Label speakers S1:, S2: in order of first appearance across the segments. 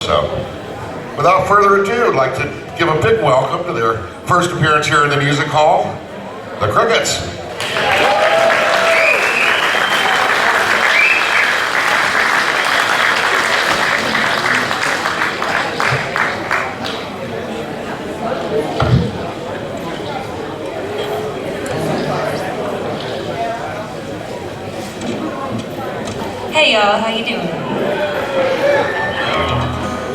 S1: So, without further ado, I'd like to give a big welcome to their first appearance here in the Music Hall, the Krickets.
S2: Hey y'all, how you doing?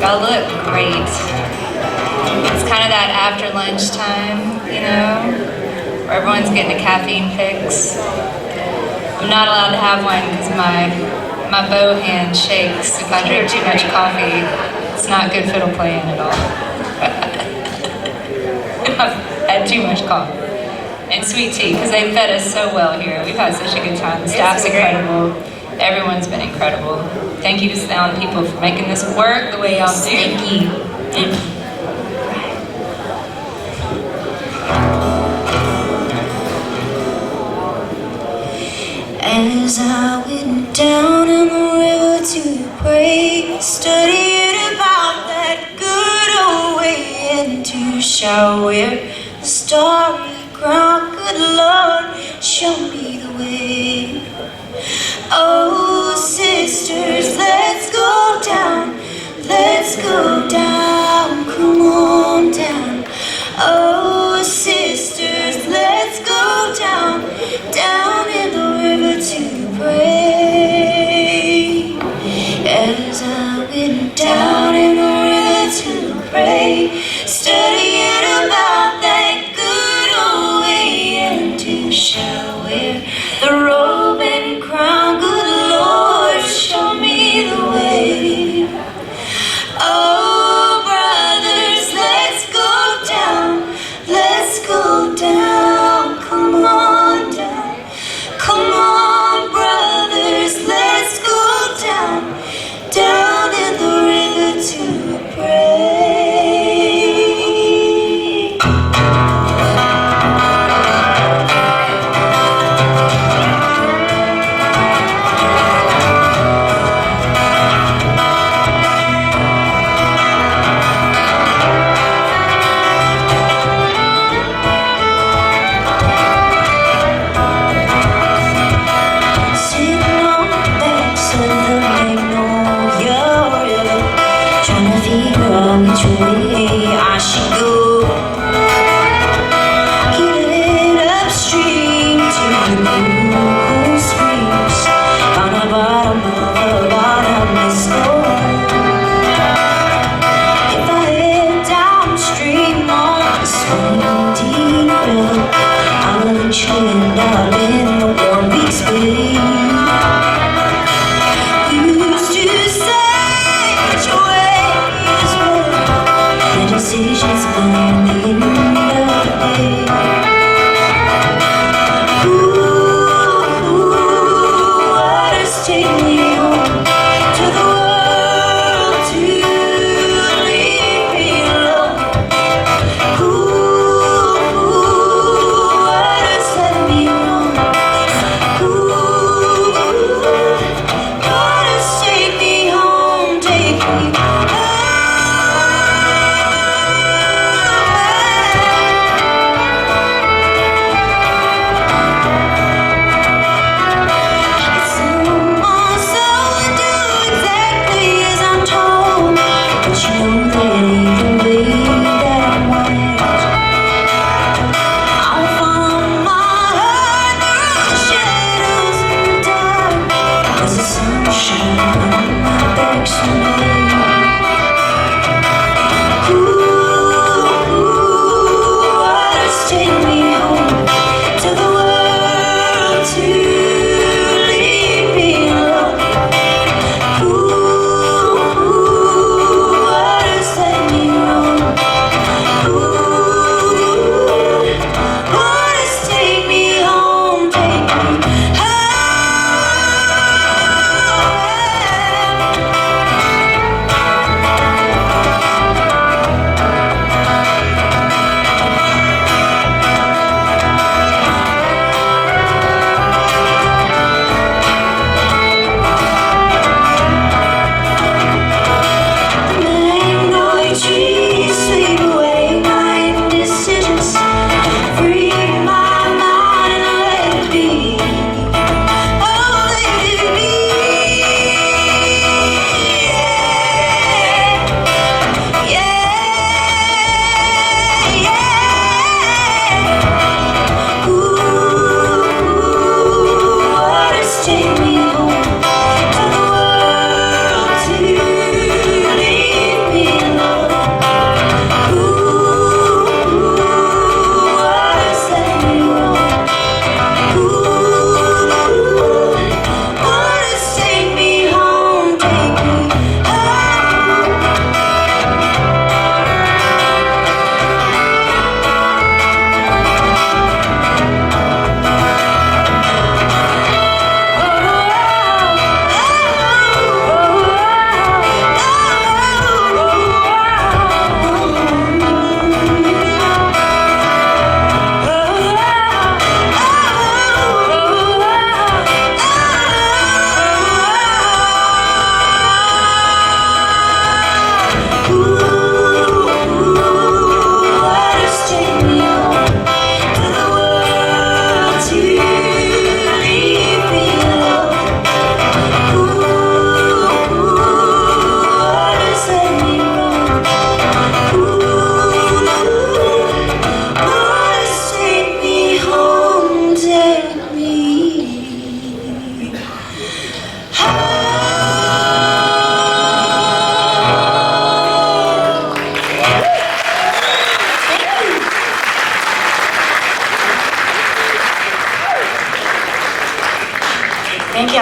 S2: Y'all look great. It's kind of that after lunch time, you know, where everyone's getting a caffeine fix. I'm not allowed to have one because my bow hand shakes if I drink too much coffee. It's not good fiddle playing at all. I've had too much coffee. And sweet tea, because they fed us so well here. We've had such a good time. The staff's incredible. Everyone's been incredible. Thank you to Sound people for making this work the way y'all do. Thank you. Thank you.
S3: As I went down in the river to pray, studying about that good old way, and to shower the starry ground. Good Lord, show me the way. Oh, sisters, let's go down, come on down. Oh, sisters, let's go down in the river to pray. As I went down in the river to pray, studying about that good old way, and to shower the robe and crown. Good Lord, show me the way. Oh, brothers, let's go down, come on down. Come on, brothers, let's go down in the river to pray. Which way I should go, headed upstream to the cool springs on the bottom of a bottomless hole. If I head downstream on the swinging deep river, I'll eventually end up in the warm Beaks Bay. Used to say which way is where, and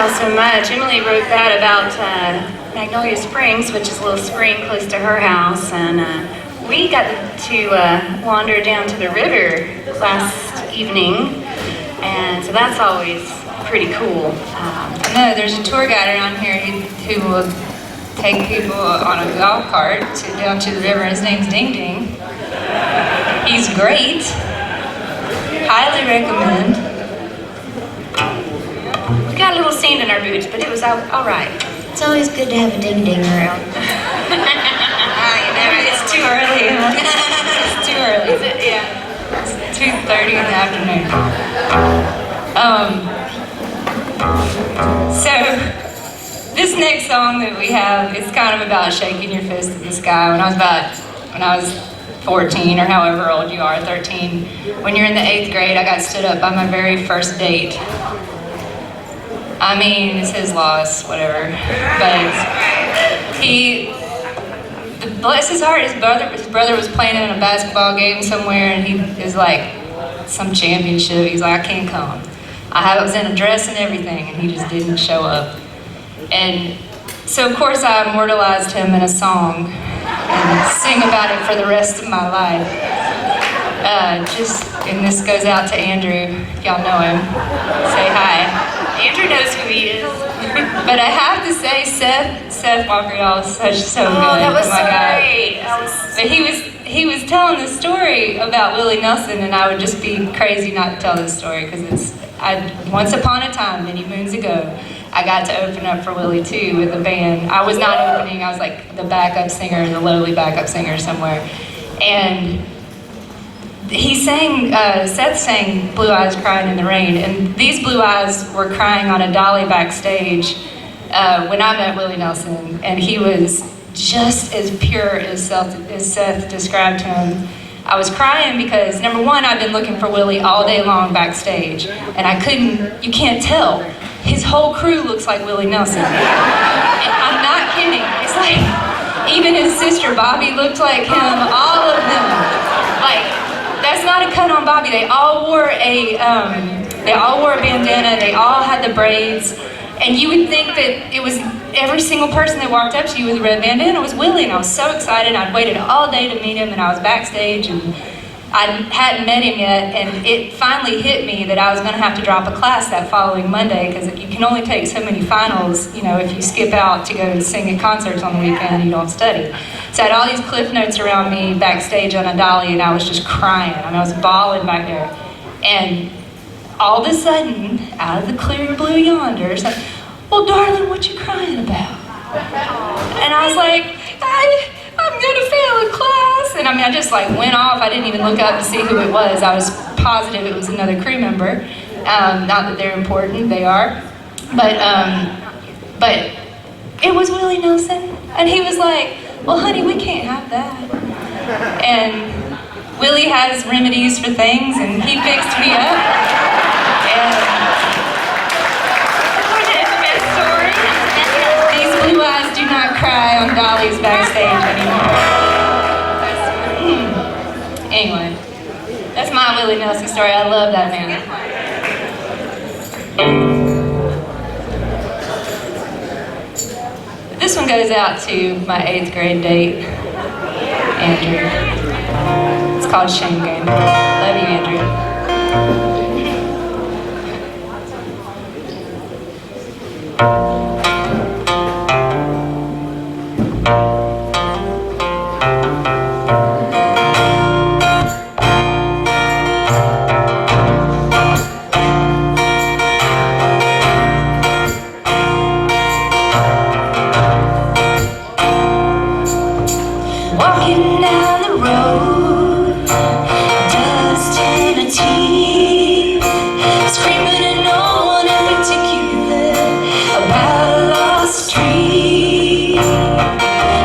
S2: y'all so much. Emily wrote that about Magnolia Springs, which is a little spring close to her house, and we got to wander down to the river last evening, and so that's always pretty cool. I know there's a tour guide around here who will take people on a golf cart down to the river. His name's Ding Ding. He's great. Highly recommend. We got a little sand in our boots, but it was all right.
S3: It's always good to have a ding-ding around.
S2: It's too early. It's too early. Is it? Yeah. It's 2:30 in the afternoon. So, this next song that we have is kind of about shaking your fist at the sky. When I was 14 or however old you are, 13, when you're in the 8th grade, I got stood up by my very first date. I mean, it's his loss, whatever. But bless his heart, his brother was playing in a basketball game somewhere, and he is like, some championship. He's like, I can't come. I was in a dress and everything, and he just didn't show up. And so, of course, I immortalized him in a song and sing about it for the rest of my life. And this goes out to Andrew. Y'all know him. Say hi. Andrew knows who he is. But I have to say, Seth Walker, y'all was so good.
S3: That was so
S2: great. But he was telling this story about Willie Nelson, and I would just be crazy not to tell this story because once upon a time, many moons ago, I got to open up for Willie too with a band. I was not opening. I was like the backup singer, the lowly backup singer somewhere, and Seth sang Blue Eyes Crying in the Rain, and these blue eyes were crying on a dolly backstage when I met Willie Nelson, and he was just as pure as Seth described him. I was crying because, number one, I've been looking for Willie all day long backstage, and you can't tell. His whole crew looks like Willie Nelson. And I'm not kidding. It's like, even his sister Bobby looked like him, all of them. Like, that's not a cut on Bobby. They all wore a bandana. They all had the braids. And you would think that it was every single person that walked up to you with a red bandana was Willie. And I was so excited. I'd waited all day to meet him, and I was backstage, and I hadn't met him yet. And it finally hit me that I was going to have to drop a class that following Monday because you can only take so many finals, if you skip out to go sing at concerts on the weekend, you don't study. So I had all these cliff notes around me backstage on a dolly, and I was just crying. I was bawling back there. And all of a sudden, out of the clear blue yonder, it's like, well, darling, what you crying about? And I was like, I'm gonna fail a class. And I just went off. I didn't even look up to see who it was. I was positive it was another crew member. Not that they're important, they are. But it was Willie Nelson. And he was like, well, honey, we can't have that. And Willie has remedies for things, and he fixed me up. And these blue eyes do not cry on dollies backstage anymore. Anyway, that's my Willie Nelson story. I love that man. This one goes out to my 8th grade date, Andrew. It's called Shame Game. Love you, Andrew.
S3: Walking down the road, dust in a teeth, screaming at no one in particular about a lost dream.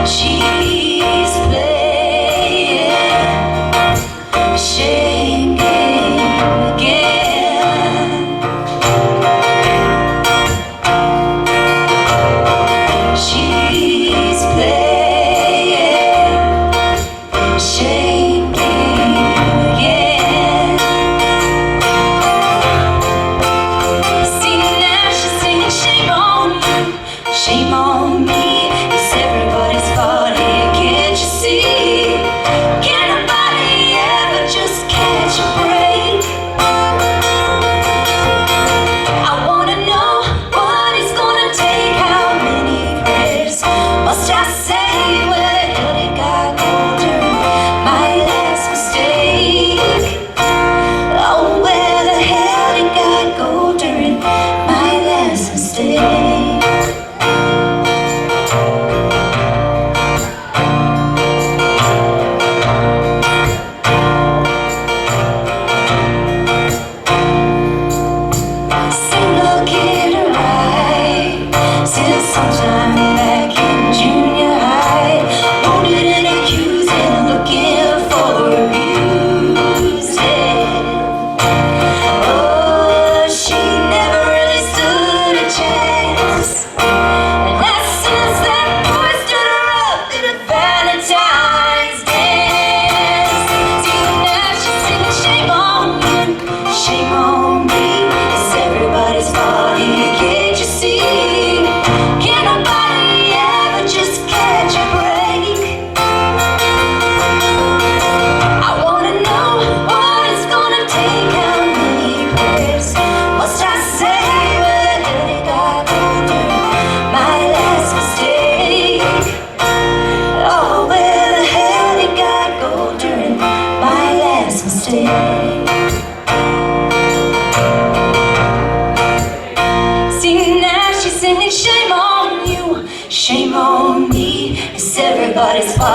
S3: She's playing a shame game again. She's playing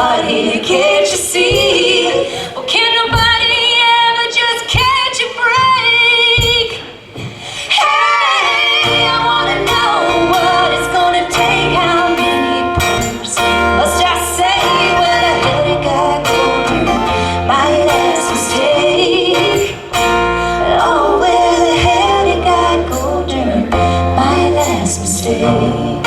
S3: nobody, can't you see? Well, can nobody ever just catch a break? Hey, I wanna know what it's gonna take, how many prayers must I say? Where the hell did God go through my last mistake? Oh, where the hell did God go through my last mistake?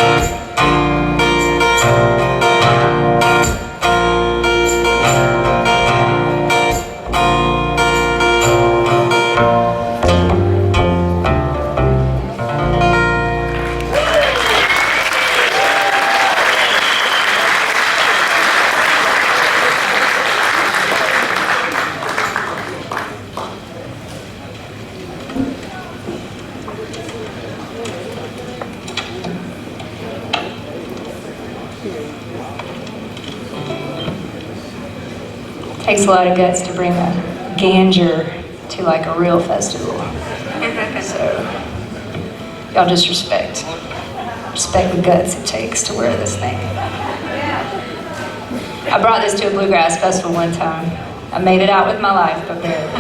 S2: Takes a lot of guts to bring a ganger to like a real festival. So y'all just respect the guts it takes to wear this thing. I brought this to a bluegrass festival one time. I made it out with my life, but barely.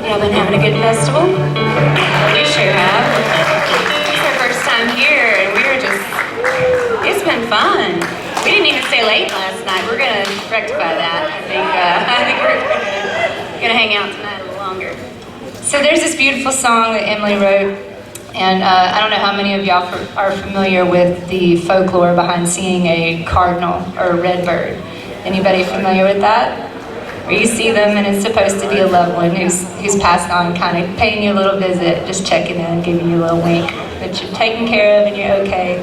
S4: Y'all been having a good festival? We sure have. It's our first time here, and it's been fun. We didn't even stay late last night. We're gonna rectify that. I think we're gonna hang out tonight a little longer.
S2: So there's this beautiful song that Emily wrote, and I don't know how many of y'all are familiar with the folklore behind seeing a cardinal or a redbird. Anybody familiar with that? Where you see them and it's supposed to be a loved one who's passed on, kind of paying you a little visit, just checking in, giving you a little wink that you're taken care of and you're okay.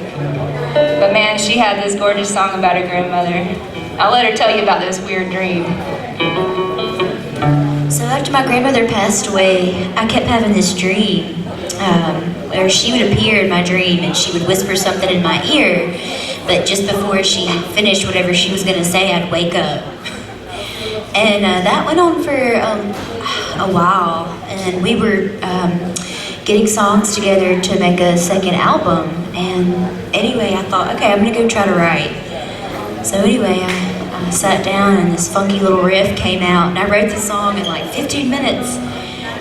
S2: But man, she had this gorgeous song about her grandmother. I'll let her tell you about this weird dream.
S3: So after my grandmother passed away, I kept having this dream where she would appear in my dream and she would whisper something in my ear, but just before she finished whatever she was going to say, I'd wake up. And that went on for a while, and we were getting songs together to make a second album. And anyway, I thought, okay, I'm gonna go try to write. So anyway, I sat down and this funky little riff came out, and I wrote the song in like 15 minutes.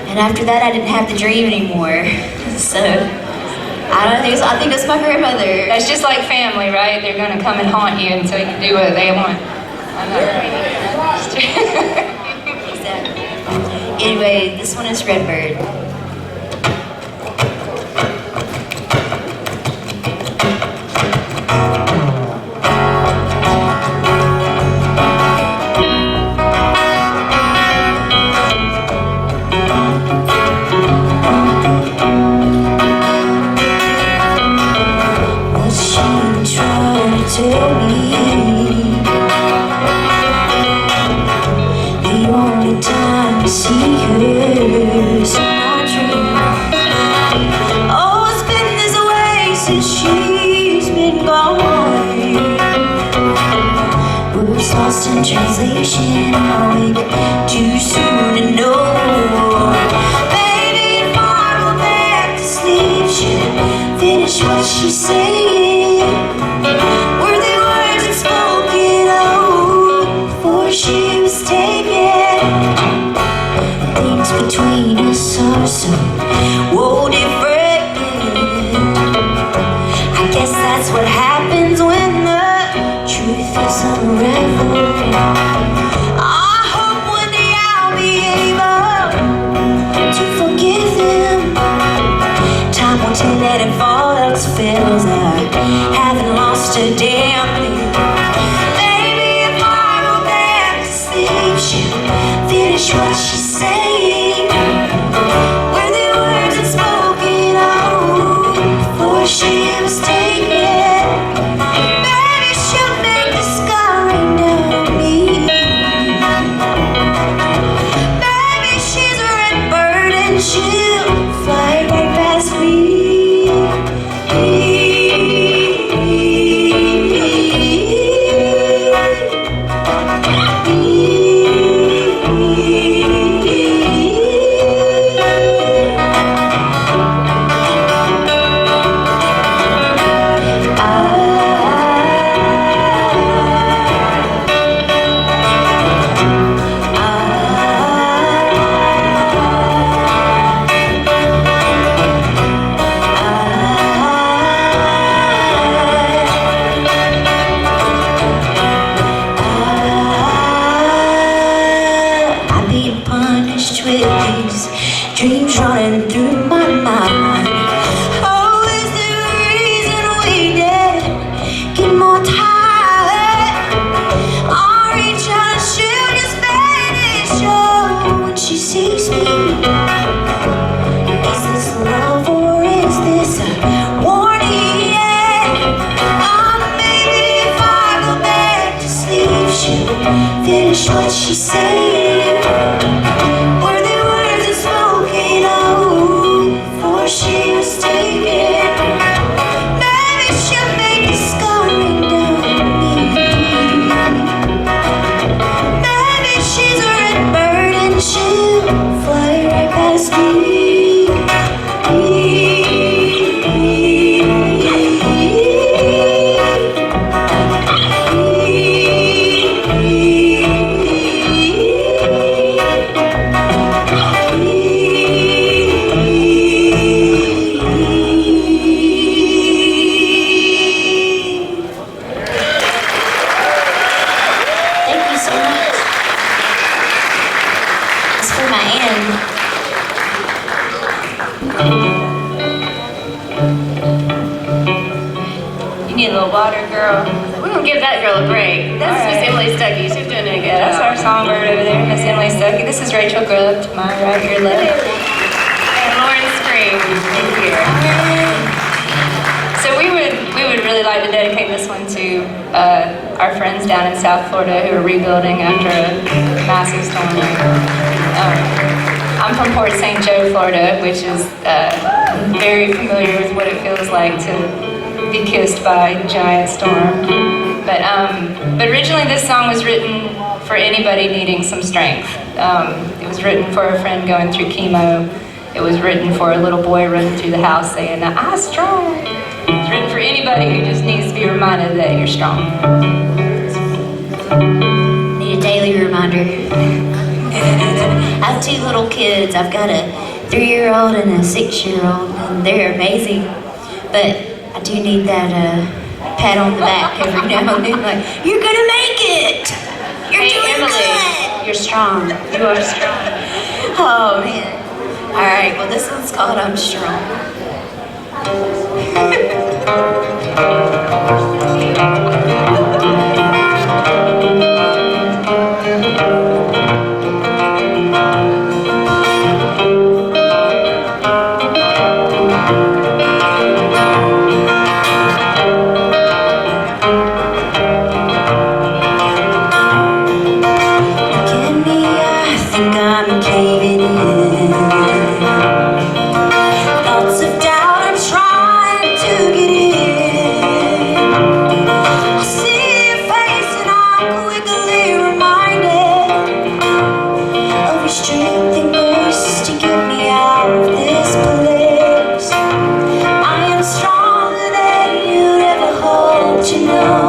S3: And after that, I didn't have the dream anymore. So I think it's my grandmother.
S2: That's just like family, right? They're gonna come and haunt you until you can do what they want.
S3: Exactly. Anyway, this one is Redbird. What's she trying to tell me? Time to see her is my dream. Oh, it's been this way since she's been gone. Words lost in translation, I'll wake too soon to know. Baby, if I go back to sleep, she'll finish what she's saying. Were the words unspoken, oh, before she was taken? Things between us are so different. I guess that's what happens when the truth is unraveled. I hope one day I'll be able to forgive him. Time will tell that if all else fails, I haven't lost a damn thing. Baby, if I go back to sleep, she'll finish what she's saying. Were the words unspoken, oh, before she was taken? Baby, she'll make the sky rain down on me. Baby, she's a redbird and she'll fly right past me.
S2: need a little water, girl.
S4: We're gonna give that girl a break. That's
S2: All
S4: Miss
S2: right.
S4: Emily Stuckey. She's doing a good
S2: That's our
S4: job.
S2: songbird over there, Miss Emily Stuckey. This is Rachel Grubb to my right, your left.
S4: And Lauren Spring is here.
S2: So we would really like to dedicate this one to our friends down in South Florida who are rebuilding after a massive storm. I'm from Port St. Joe, Florida, which is very familiar with what it feels like to be kissed by a giant storm. But originally this song was written for anybody needing some strength. It was written for a friend going through chemo. It was written for a little boy running through the house saying, "I'm strong." It's written for anybody who just needs to be reminded that you're strong.
S3: Need a daily reminder. I have 2 little kids. I've got a 3-year-old and a 6-year-old, and they're amazing. But I do need that pat on the back every now and then, like, "You're gonna make it! You're
S4: Hey,
S3: doing
S4: Emily,
S3: good!"
S4: you're strong. You are strong.
S3: Oh man. Alright, well this one's called I'm Strong. Lots of doubt, I'm trying to get in. I see your face and I'm quickly reminded of your strength and grace to get me out of this place. I am stronger than you'd ever hope to know.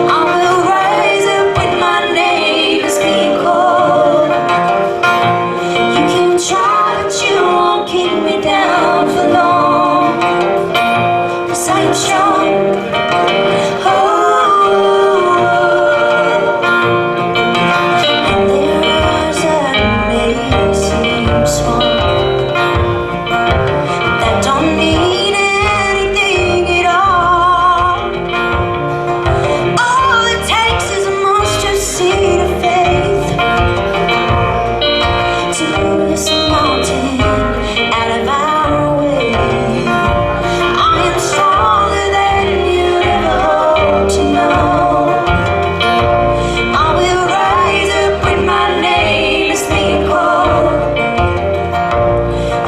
S3: I will rise up when my name is being called. You can try, but you won't keep me down for long. 'Cause I am strong. And there are eyes that may seem small, that don't mean anything at all. All it takes is a mustard seed of faith to move this mountain out of our way. I am stronger than you'd ever hope to know. I will rise up when my name is being called.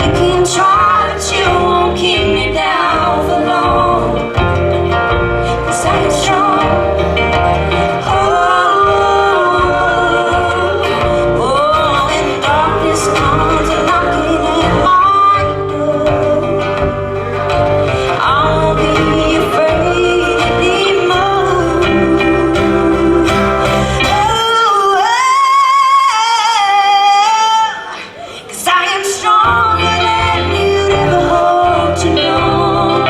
S3: You can try, but you won't keep me down for long. 'Cause I am strong. When darkness comes knocking at my door, I won't be afraid anymore. 'Cause I am stronger than you'd ever hope to know.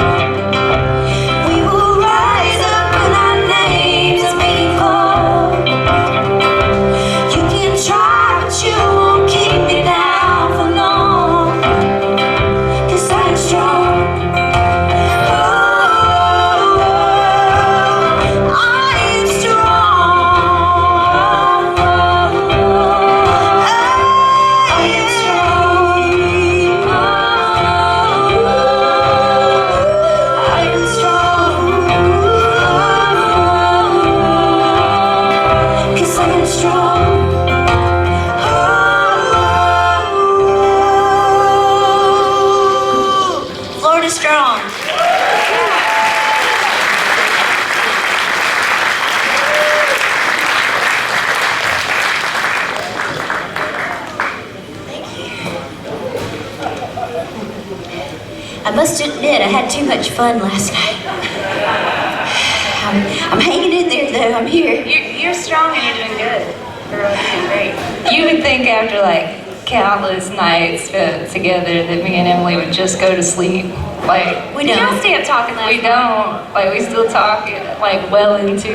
S3: We will rise up when our names are being called. You can try, but you won't keep me down for long. 'Cause I'm strong. I am strong. I am strong. I am strong. 'Cause I am strong. Florida strong. I must admit, I had too much fun last night. I'm hanging in there though, I'm here.
S4: You're strong and you're doing good. Girl, you're doing great.
S2: You would think after like countless nights spent together that me and Emily would just go to sleep. Like,
S3: We
S4: Did y'all
S3: don't.
S4: stay up talking last
S2: we
S4: night?
S2: don't. Like, we still talk like well into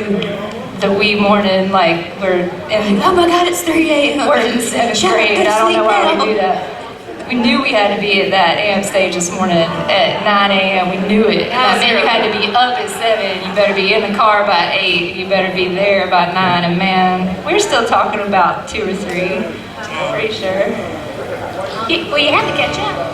S2: the wee morning. Like, we're in
S3: Oh my God, it's 3 a.m.
S2: we're in 7th
S3: Shut up,
S2: grade.
S3: go to
S2: I don't know
S3: sleep
S2: why
S3: now.
S2: we do that. We knew we had to be at that amp stage this morning at 9 a.m. We knew it. That meant you had to be up at 7. You better be in the car by 8. You better be there by 9. And man, we're still talking about 2 or 3. I'm pretty sure.
S4: Well, you had to catch up.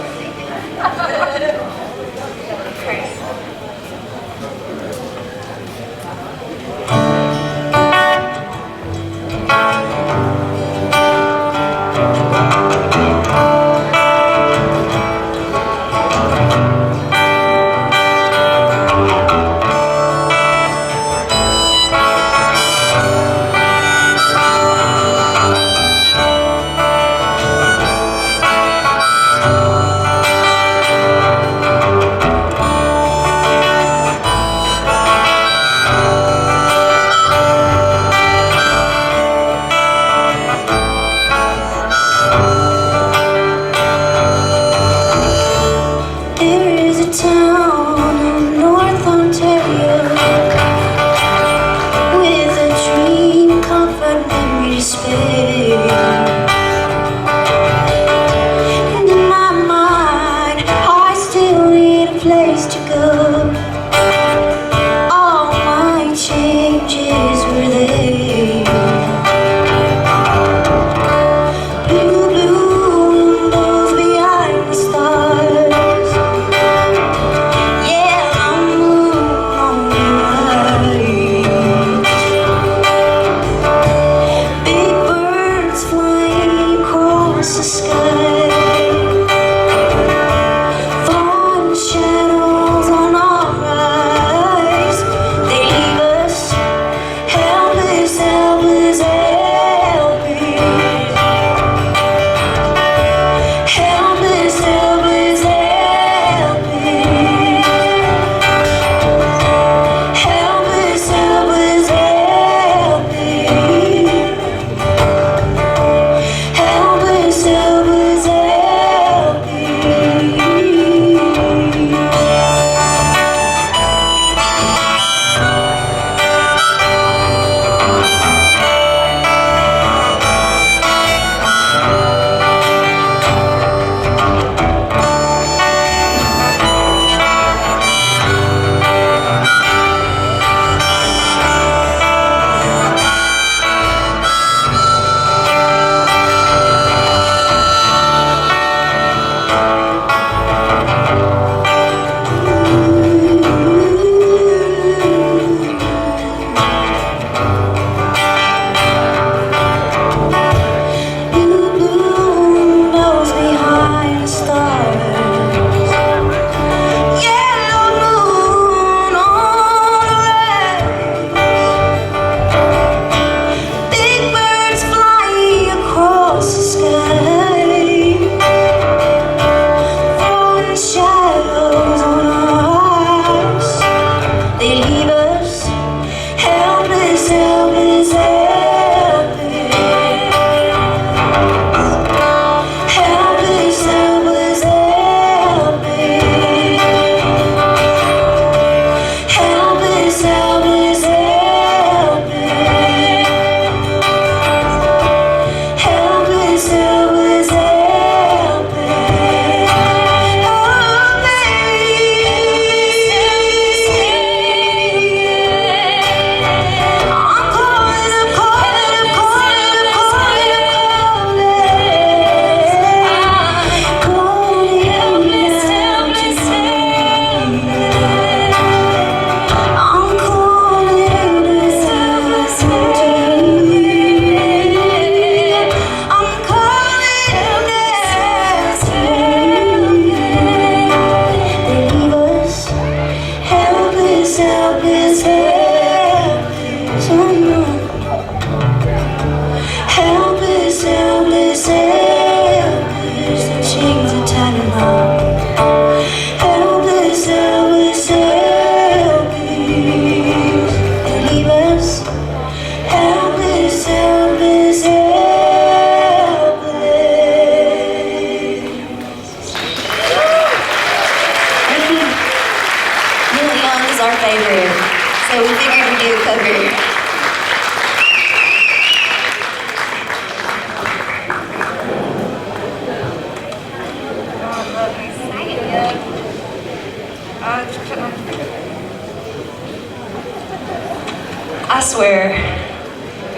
S2: I swear,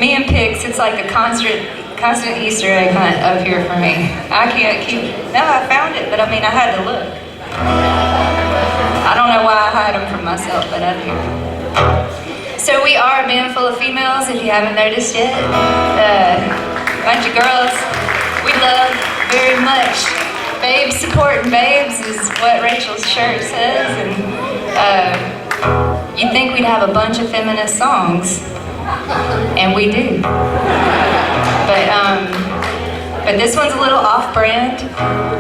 S2: me and pigs, it's like a constant Easter egg hunt up here for me. I can't keep, no, I found it, but I mean, I had to look. I don't know why I hide them from myself, but I do. So we are a band full of females, if you haven't noticed yet. Bunch of girls we love very much. Babes supporting babes is what Rachel's shirt says, and you'd think we'd have a bunch of feminist songs, and we do. But this one's a little off-brand.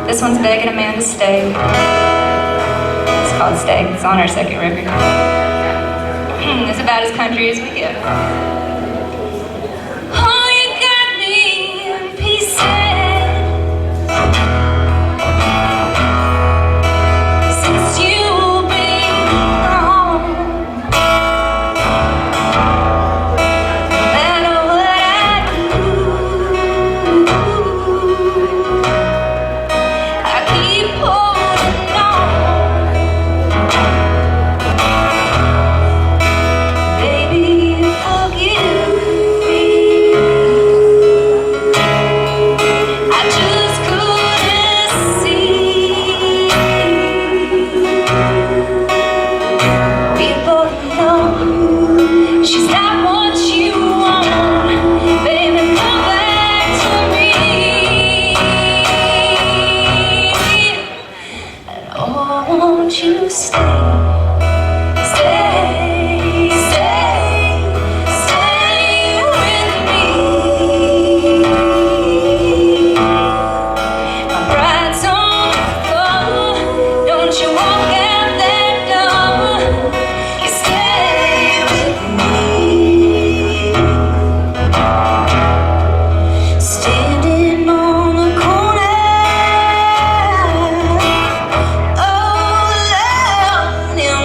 S2: This one's begging a man to stay. It's called Stay. It's on our second record. It's about as country as we get.
S3: Oh, you got me in pieces. Since you've been gone, no matter what I do, I keep holding on. Baby, forgive me. I just couldn't see. We both know she's not what you want. Baby, come back to me. And oh, won't you stay? Stay, stay, stay with me. My pride's on the floor. Don't you walk out that door. You stay with me. Standing on the corner, all alone in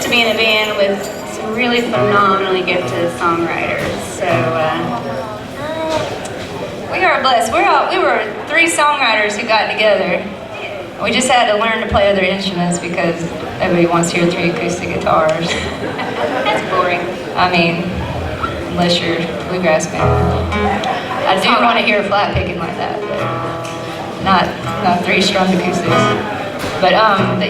S4: to be in a band with some really phenomenally gifted songwriters. So
S2: We are blessed. We were 3 songwriters who got together. We just had to learn to play other instruments because everybody wants to hear 3 acoustic guitars.
S4: that's boring.
S2: I mean, unless you're a bluegrass band. I do want to hear flat picking like that, but not 3-strummed acoustics. But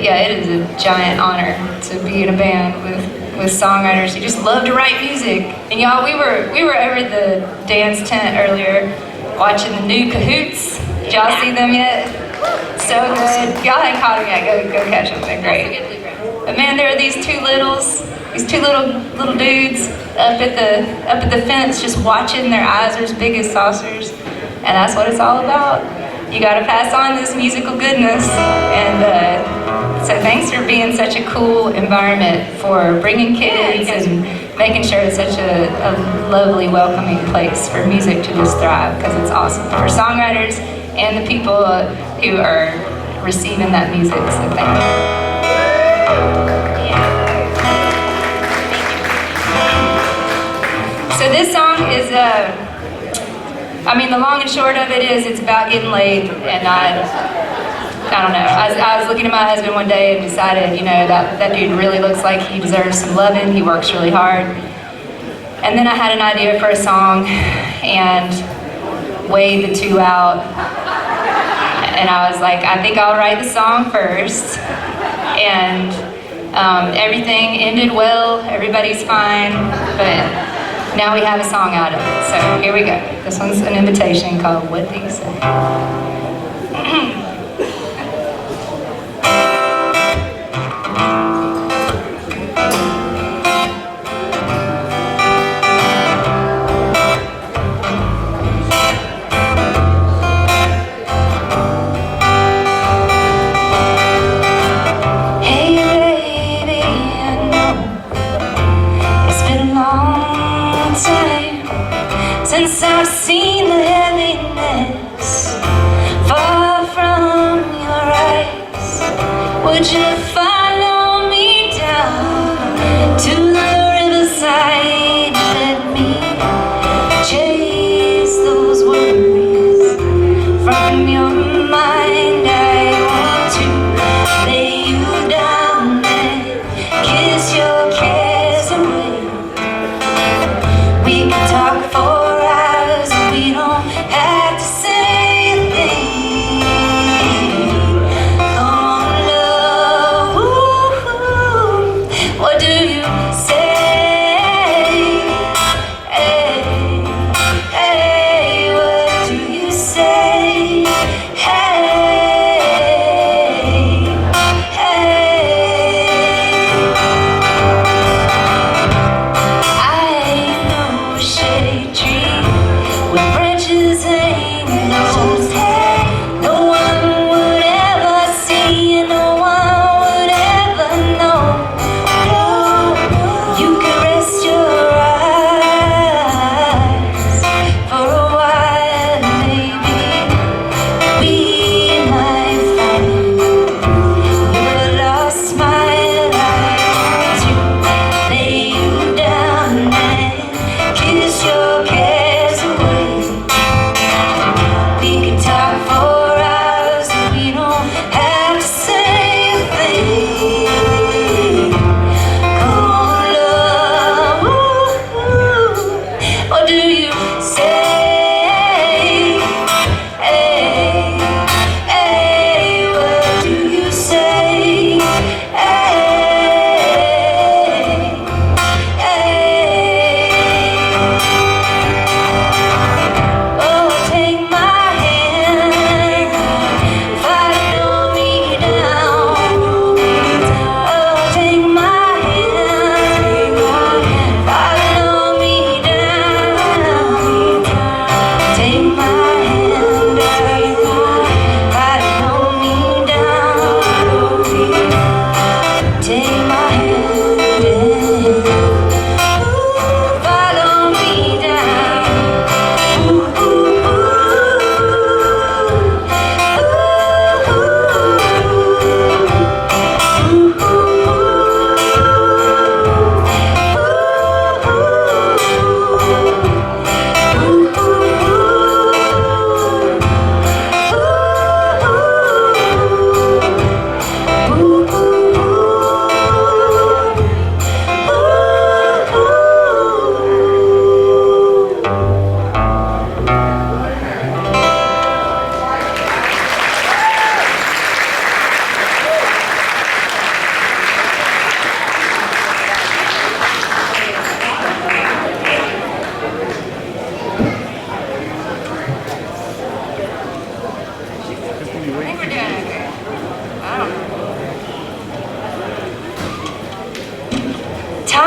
S2: yeah, it is a giant honor to be in a band with songwriters who just love to write music. And y'all, we were over at the dance tent earlier watching the new Cahoots. Did y'all see them yet? So good. Y'all ain't caught them yet. Go catch them. They're great. But man, there are these two little dudes up at the fence, just watching. Their eyes are as big as saucers, and that's what it's all about. You got to pass on this musical goodness, and so thanks for being such a cool environment for bringing kids and making sure it's such a lovely, welcoming place for music to just thrive, because it's awesome for songwriters and the people who are receiving that music. So thank you. So this song is, I mean, the long and short of it is it's about getting laid, and I don't know. I was looking at my husband one day and decided, you know, that dude really looks like he deserves some loving. He works really hard. And then I had an idea for a song and weighed the 2 out. And I was like, I think I'll write the song first. And everything ended well. Everybody's fine. But now we have a song out of it. So here we go. This one's an invitation called What Do You Say?
S3: Since I've seen the heaviness far from your eyes, would you follow me down to the riverside? Let me chase those worries from your mind. I want to lay you down and kiss your cares away. We can talk for we don't have to say a thing. Come on, love. What do you say?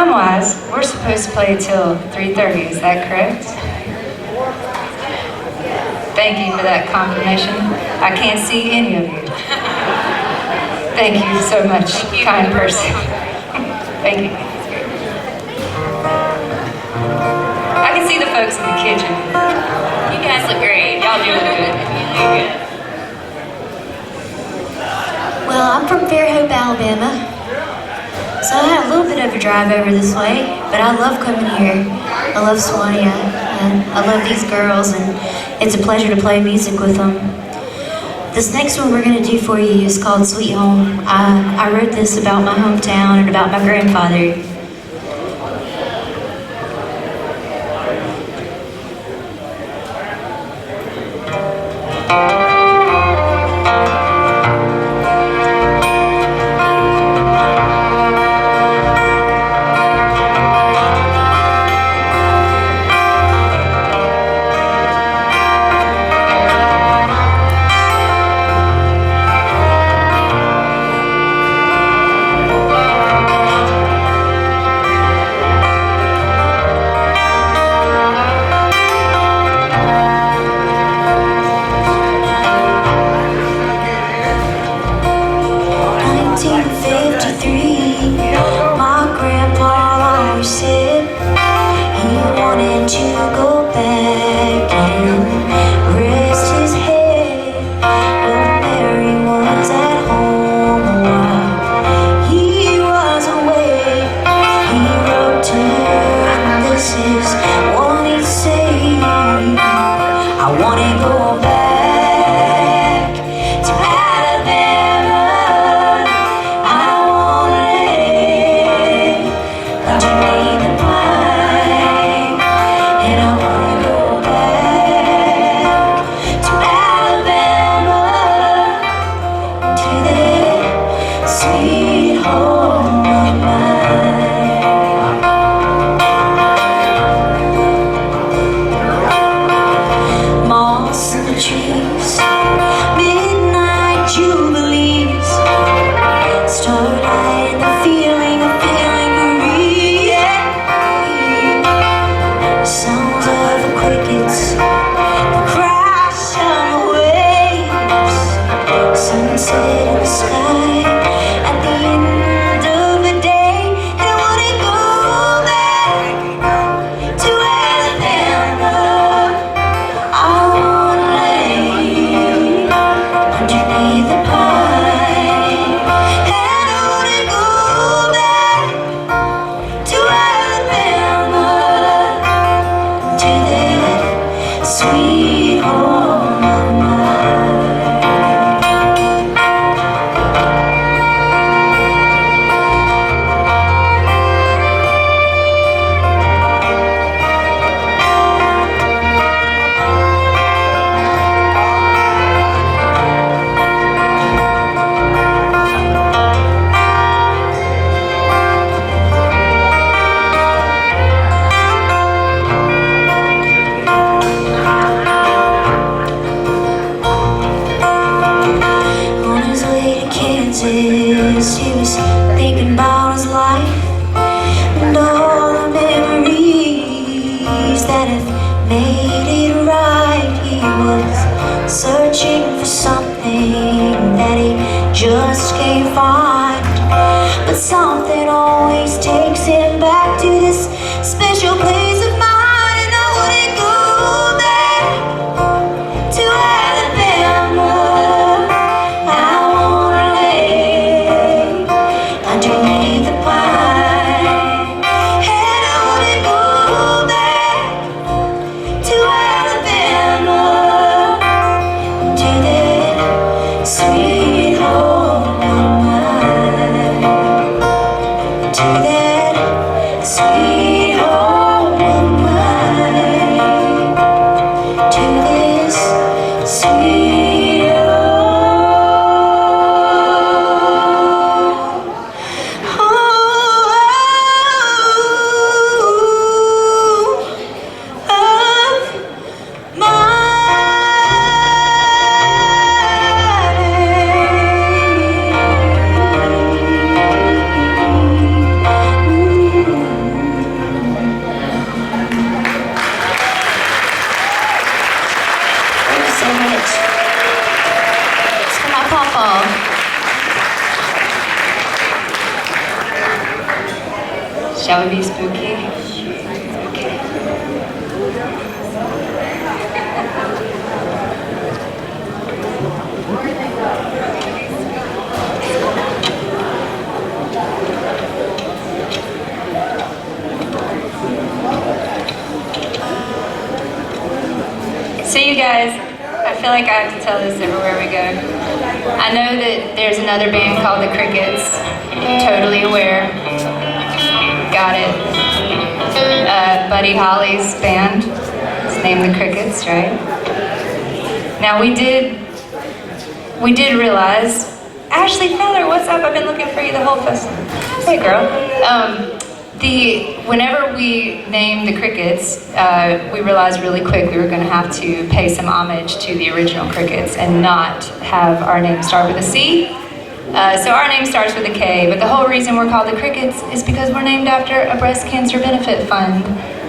S2: time-wise, we're supposed to play till 3:30, is that correct? Thank you for that confirmation. I can't see any of you. Thank you so much, kind person. Thank you. I can see the folks in the kitchen.
S4: You guys look great. Y'all doing good. You do good.
S3: Well, I'm from Fairhope, Alabama, so I had a little bit of a drive over this way, but I love coming here. I love Suwannee, I love these girls, and it's a pleasure to play music with them. This next one we're going to do for you is called Sweet Home. I wrote this about my hometown and about my grandfather. Sweet home.
S2: Shall we be spooky? Okay. So you guys, I feel like I have to tell this everywhere we go. I know that there's another band called the Krickets. Totally aware. Got it. Buddy Holly's band is named the Krickets, right? Now we did realize, Ashley Feller, what's up? I've been looking for you the whole festival. Hey girl. Whenever we named the Krickets, we realized really quick we were going to have to pay some homage to the original Krickets and not have our name start with a C. So our name starts with a K, but the whole reason we're called the Krickets is because we're named after a breast cancer benefit fund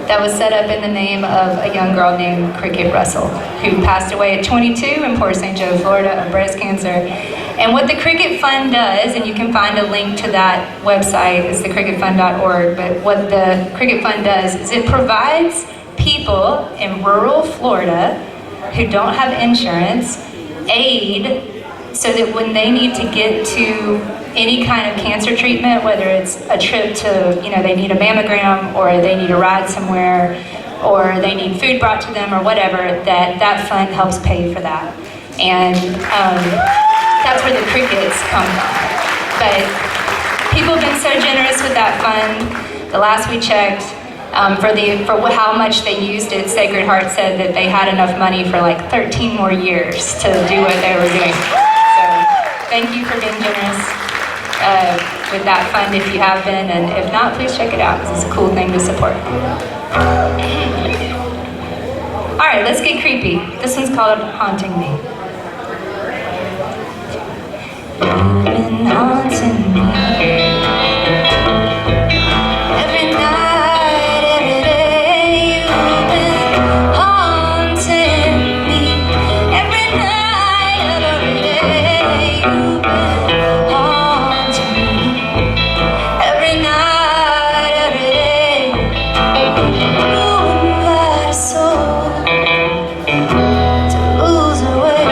S2: that was set up in the name of a young girl named Cricket Russell, who passed away at 22 in Port St. Joe, Florida, of breast cancer. And what the Cricket Fund does, and you can find a link to that website, it's thecricketfund.org, but what the Cricket Fund does is it provides people in rural Florida who don't have insurance aid so that when they need to get to any kind of cancer treatment, whether it's a trip to, they need a mammogram or they need a ride somewhere or they need food brought to them or whatever, that fund helps pay for that. And that's where the Krickets come from. But people have been so generous with that fund. The last we checked, for how much they used it, Sacred Heart said that they had enough money for like 13 more years to do what they were doing. So thank you for being generous with that fund if you have been, and if not, please check it out because it's a cool thing to support. All right, let's get creepy. This one's called Haunting Me. You've been haunting me. Every night, every day, you've been haunting me. Every night, every day, you've been haunting me. Every night, every day, you invite a soul to lose her way.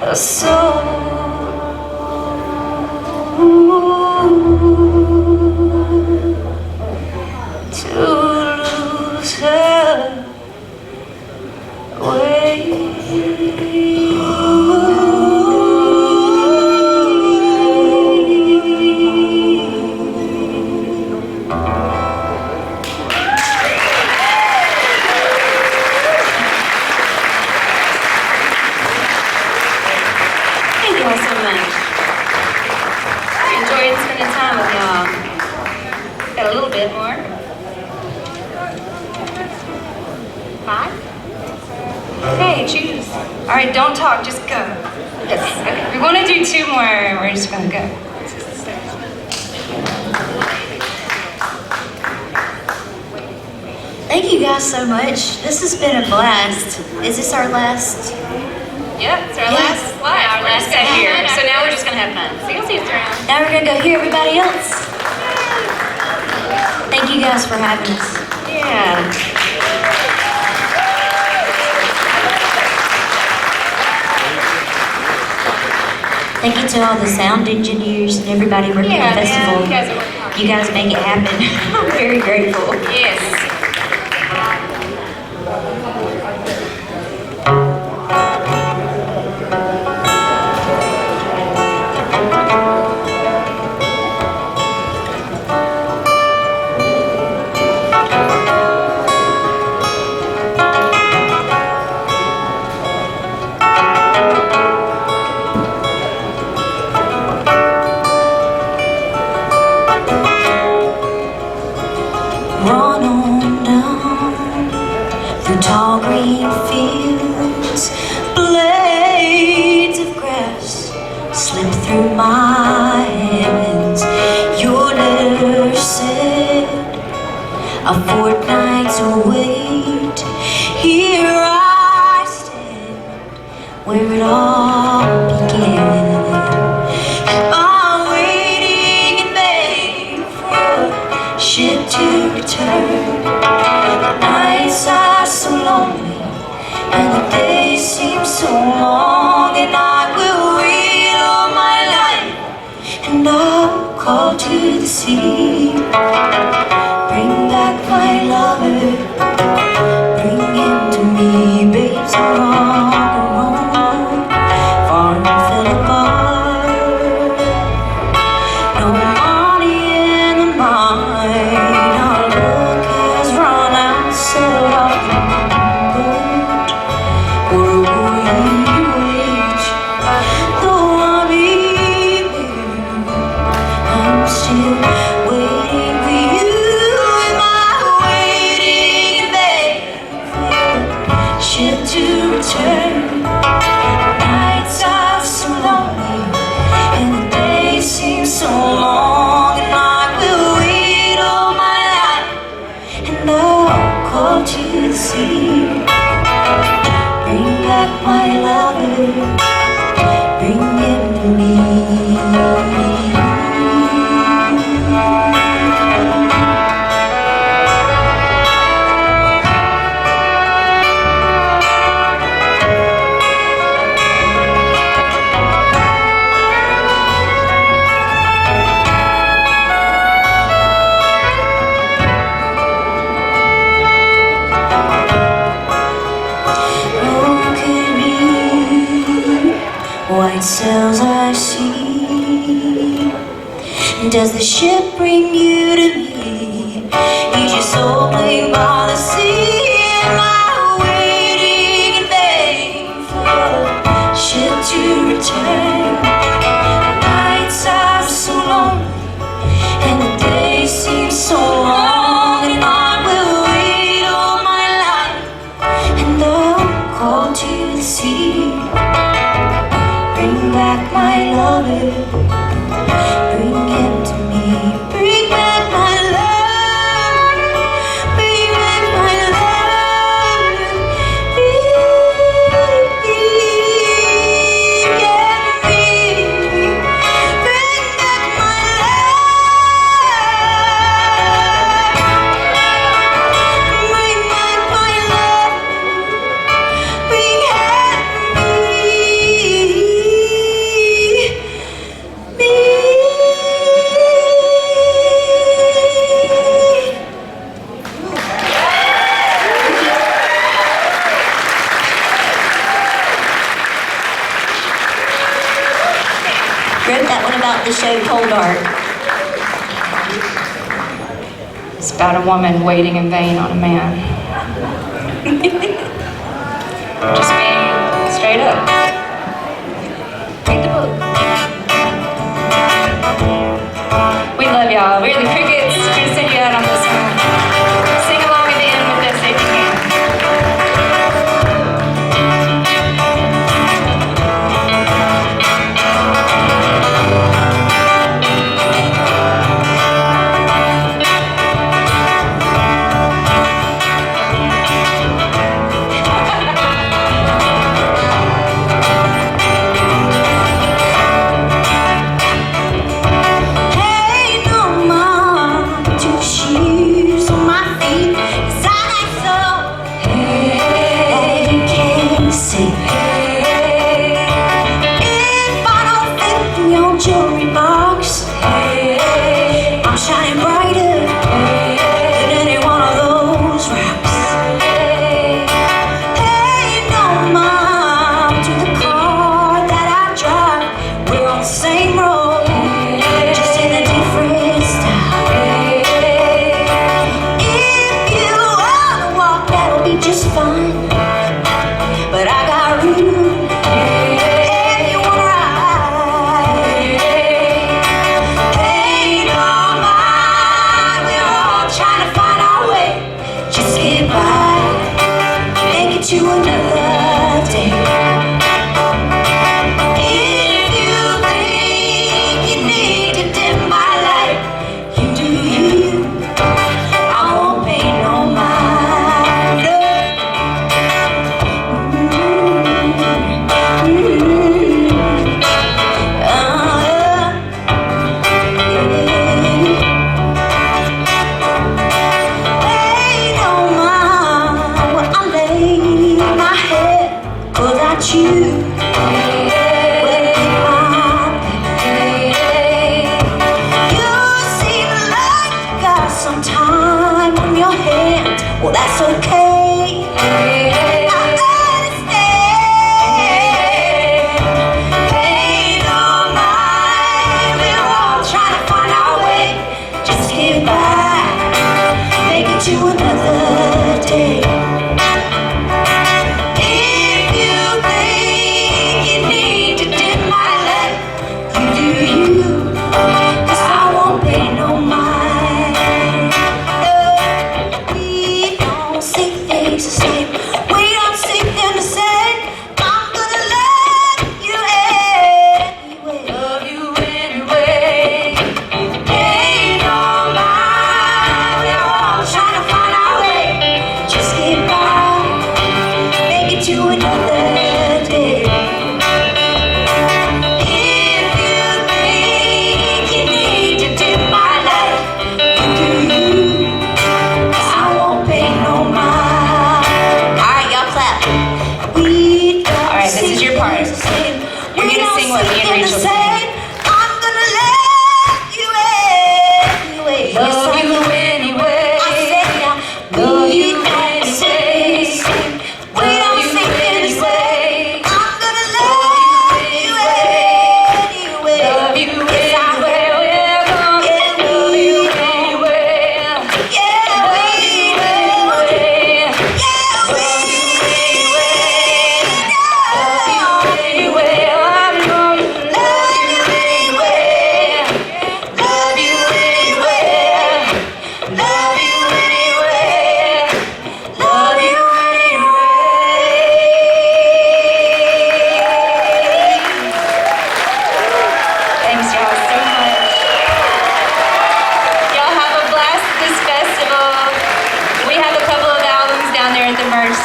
S3: a soul to lose her way.
S4: Thank y'all so much. I enjoyed spending time with y'all. Got a little bit more. 5? Okay, choose.
S2: All right, don't talk, just go.
S4: Yes. Okay.
S2: We want to do 2 more, we're just gonna go.
S3: Thank you guys so much. This has been a blast. Is this our last?
S2: Yep, it's our
S3: Yeah.
S2: last live.
S4: Our last set here. So now we're just gonna have fun. So you'll see us around.
S3: Now we're gonna go hear everybody else. Thank you guys for having us.
S4: Yeah.
S3: Thank you to all the sound engineers and everybody working
S4: Yeah,
S3: at the festival.
S4: man. You guys are working hard.
S3: You guys make it happen. I'm very grateful.
S4: Yes.
S3: Run on down through tall green fields, blades of grass slip through my hands. Your letter said a fortnight's wait. Here I stand where it all began. I'm waiting in vain for a ship to return. The nights are so lonely and the days seem so long, and I will wait all my life and I'll call to the sea. Bring back my lover, bring him to me, babes are all alone, far and fell apart. No money in the mine, our luck has run out, set off the boat for a weary wage. Though I'm here, I'm still waiting for you. Am I waiting in vain for a ship to return? Nights are so lonely and the days seem so long, and I will wait all my life and I'll call to the sea. Bring back my lover, bring him to me. Broken white sails I see. Does the ship bring you to me? Is your soul playing by the sea? Am I waiting in vain for a ship to return? Nights are so lonely and the days seem so long, and I will wait all my life and I'll call to the sea. Bring back my lover, bring him to me. Bring back my lover, bring back my lover. Yeah, bring back my lover, bring back my lover, bring him to me. wrote that one about the show Cold Art.
S2: It's about a woman waiting in vain on a man. Just being straight up. Read the book. We love y'all. We're the Krickets. We're gonna send you out on this one. Sing along at the end with us if you can.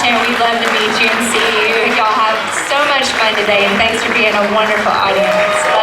S2: We'd love to meet you and see you. Y'all have so much fun today, and thanks for being a wonderful audience.